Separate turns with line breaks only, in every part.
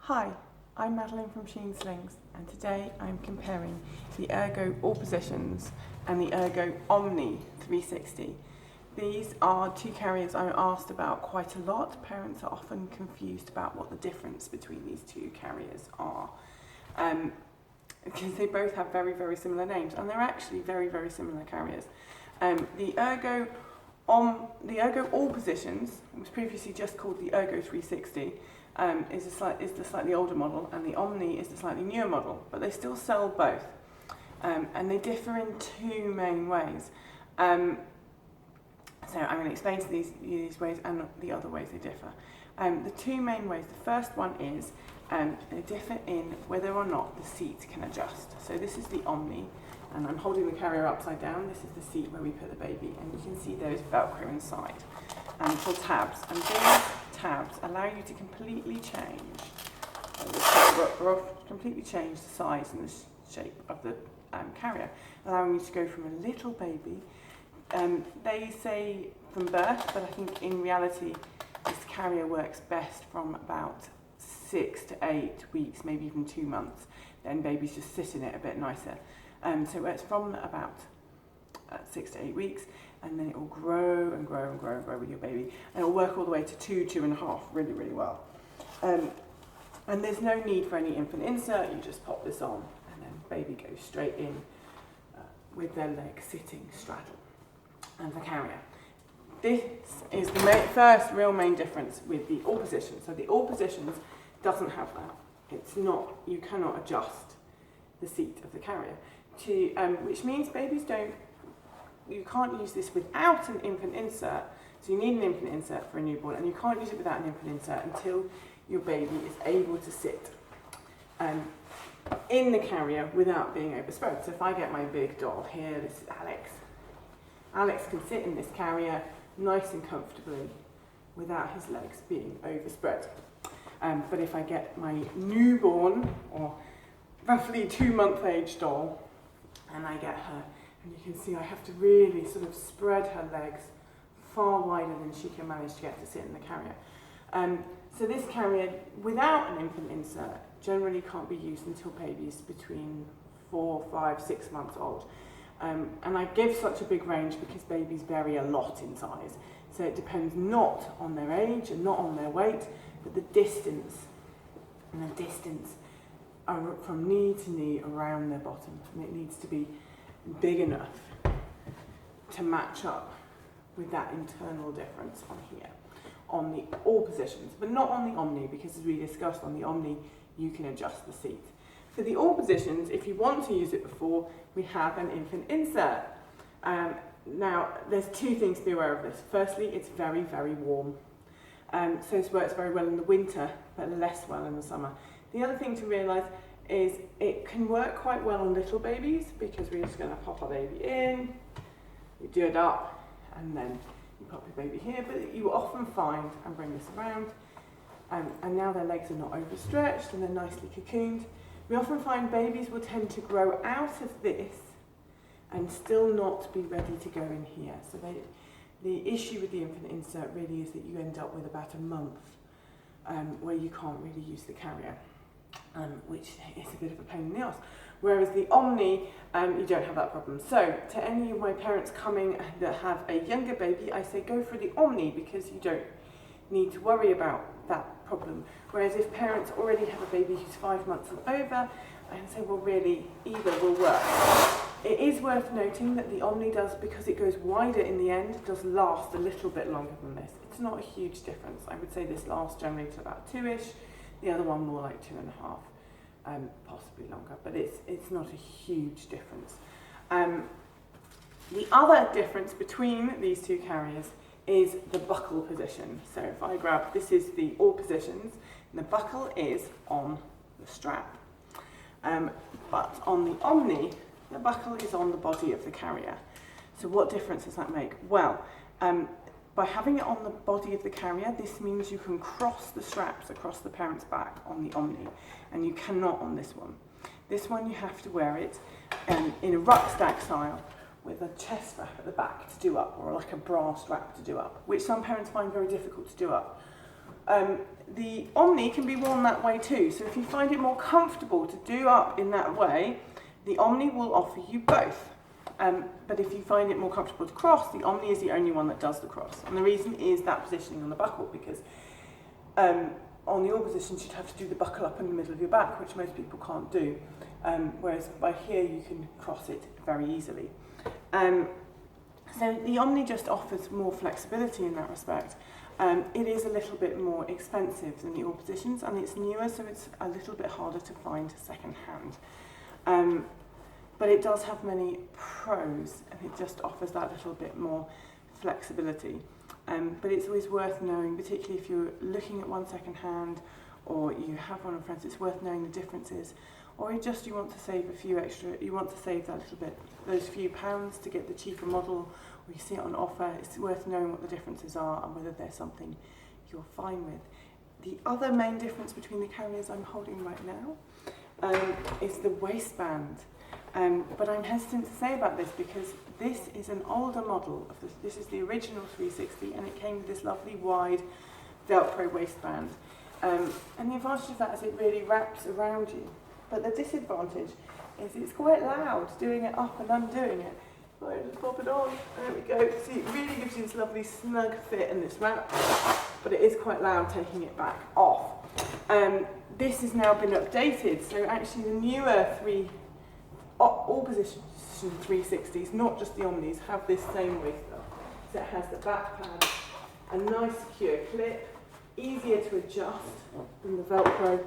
Hi, I'm Madeline from Sheen Slings, and today I'm comparing the Ergo All Positions and the Ergo Omni 360. These are two carriers I'm asked about quite a lot. Parents are often confused about what the difference between these two carriers are, because they both have very, very similar names, and they're actually very, very similar carriers. The Ergo All Positions was previously just called the Ergo 360. Is the slightly older model, and the Omni is the slightly newer model, but they still sell both, and they differ in two main ways. So I'm going to explain to these ways and the other ways they differ. The two main ways, the first one is they differ in whether or not the seat can adjust. So this is the Omni, and I'm holding the carrier upside down. This is the seat where we put the baby, and you can see there is Velcro inside, for tabs, and these tabs allow you to completely change the size and the shape of the carrier, allowing you to go from a little baby, they say from birth, but I think in reality this carrier works best from about 6 to 8 weeks, maybe even 2 months. Then babies just sit in it a bit nicer. So it's from about 6 to 8 weeks, and then it will grow and grow and grow and grow with your baby, and it will work all the way to 2.5 really, really well. And there's no need for any infant insert. You just pop this on, and then baby goes straight in with their leg sitting straddle. And the carrier. This is the first real main difference with the All Positions. So the All Positions doesn't have that. It's not, you cannot adjust the seat of the carrier, which means you can't use this without an infant insert. So you need an infant insert for a newborn, and you can't use it without an infant insert until your baby is able to sit in the carrier without being overspread. So if I get my big doll here, this is Alex. Alex can sit in this carrier nice and comfortably without his legs being overspread. But if I get my newborn, or roughly 2-month age doll, and I get her, and you can see I have to really sort of spread her legs far wider than she can manage to get to sit in the carrier. So this carrier, without an infant insert, generally can't be used until babies between 4, 5, 6 months old. And I give such a big range because babies vary a lot in size. So it depends not on their age and not on their weight, but the distance. And the distance from knee to knee around their bottom. And it needs to be big enough to match up with that internal difference on here, on the All Positions, but not on the Omni, because as we discussed, on the Omni you can adjust the seat. For the All Positions, if you want to use it before, we have an infant insert. Now, there's two things to be aware of this. Firstly, it's very, very warm. So this works very well in the winter, but less well in the summer. The other thing to realise is it can work quite well on little babies, because we're just going to pop our baby in, you do it up, and then you pop your baby here. But you often find, and bring this around, and now their legs are not overstretched and they're nicely cocooned. We often find babies will tend to grow out of this and still not be ready to go in here. So the issue with the infant insert really is that you end up with about a month where you can't really use the carrier, which is a bit of a pain in the arse. Whereas the Omni, you don't have that problem. So to any of my parents coming that have a younger baby, I say go for the Omni, because you don't need to worry about that problem. Whereas if parents already have a baby who's 5 months and over, I can say, well, really, either will work. It is worth noting that the Omni does, because it goes wider in the end, does last a little bit longer than this. It's not a huge difference. I would say this lasts generally to about 2-ish, the other one more like 2.5, possibly longer, but it's not a huge difference. The other difference between these two carriers is the buckle position. So if I grab, this is the All Positions, and the buckle is on the strap. But on the Omni, the buckle is on the body of the carrier. So what difference does that make? Well, by having it on the body of the carrier, this means you can cross the straps across the parent's back on the Omni, and you cannot on this one. This one you have to wear it in a rucksack style, with a chest strap at the back to do up, or like a bra strap to do up, which some parents find very difficult to do up. The Omni can be worn that way too, so if you find it more comfortable to do up in that way, the Omni will offer you both. But if you find it more comfortable to cross, the Omni is the only one that does the cross. And the reason is that positioning on the buckle, because on the all positions you'd have to do the buckle up in the middle of your back, which most people can't do. Whereas by here you can cross it very easily. So the Omni just offers more flexibility in that respect. It is a little bit more expensive than the all positions, and it's newer, so it's a little bit harder to find second hand. But it does have many pros, and it just offers that little bit more flexibility. But it's always worth knowing, particularly if you're looking at one second hand, or you have one of friends, it's worth knowing the differences. Or just you want to save a few extra, you want to save that little bit, those few pounds to get the cheaper model, or you see it on offer, it's worth knowing what the differences are and whether there's something you're fine with. The other main difference between the carriers I'm holding right now is the waistband. But I'm hesitant to say about this because this is an older model. This is the original 360, and it came with this lovely wide Velcro waistband. And the advantage of that is it really wraps around you. But the disadvantage is it's quite loud doing it up and undoing it. So I just pop it on, there we go. See, it really gives you this lovely snug fit in this wrap, but it is quite loud taking it back off. This has now been updated, so actually the newer all position 360s, not just the Omnis, have this same waist up. So it has the back pad, a nice secure clip, easier to adjust than the Velcro,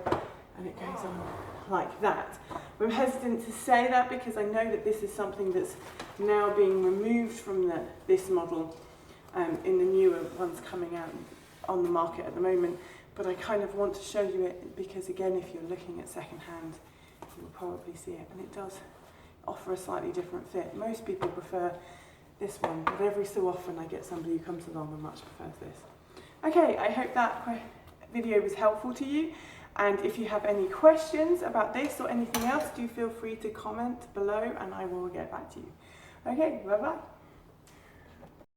and it goes on like that. I'm hesitant to say that because I know that this is something that's now being removed from this model in the newer ones coming out on the market at the moment, but I kind of want to show you it because, again, if you're looking at second hand, you'll probably see it, and it does offer a slightly different fit. Most people prefer this one, but every so often I get somebody who comes along and much prefers this. Okay, I hope that video was helpful to you, and if you have any questions about this or anything else, do feel free to comment below and I will get back to you. Okay, bye bye.